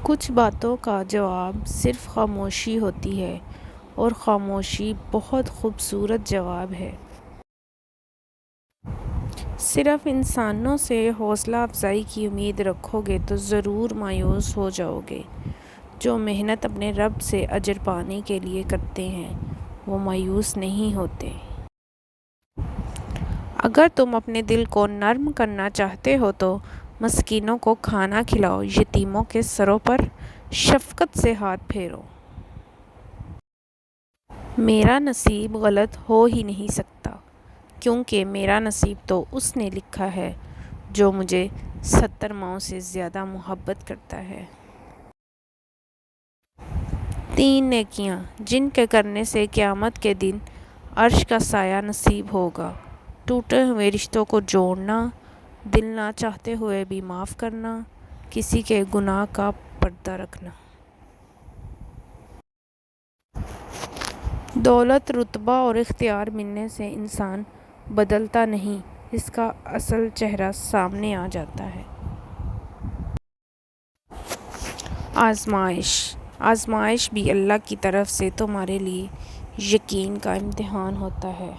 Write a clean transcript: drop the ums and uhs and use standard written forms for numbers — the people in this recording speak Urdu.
کچھ باتوں کا جواب صرف خاموشی ہوتی ہے، اور خاموشی بہت خوبصورت جواب ہے۔ صرف انسانوں سے حوصلہ افزائی کی امید رکھو گے تو ضرور مایوس ہو جاؤ گے۔ جو محنت اپنے رب سے اجر پانے کے لیے کرتے ہیں وہ مایوس نہیں ہوتے۔ اگر تم اپنے دل کو نرم کرنا چاہتے ہو تو مسکینوں کو کھانا کھلاؤ، یتیموں کے سروں پر شفقت سے ہاتھ پھیرو۔ میرا نصیب غلط ہو ہی نہیں سکتا، کیونکہ میرا نصیب تو اس نے لکھا ہے جو مجھے 70 ماؤں سے زیادہ محبت کرتا ہے۔ 3 نیکیاں جن کے کرنے سے قیامت کے دن عرش کا سایہ نصیب ہوگا: ٹوٹے ہوئے رشتوں کو جوڑنا، دل نہ چاہتے ہوئے بھی معاف کرنا، کسی کے گناہ کا پردہ رکھنا۔ دولت، رتبہ اور اختیار ملنے سے انسان بدلتا نہیں، اس کا اصل چہرہ سامنے آ جاتا ہے۔ آزمائش بھی اللہ کی طرف سے تمہارے لیے یقین کا امتحان ہوتا ہے۔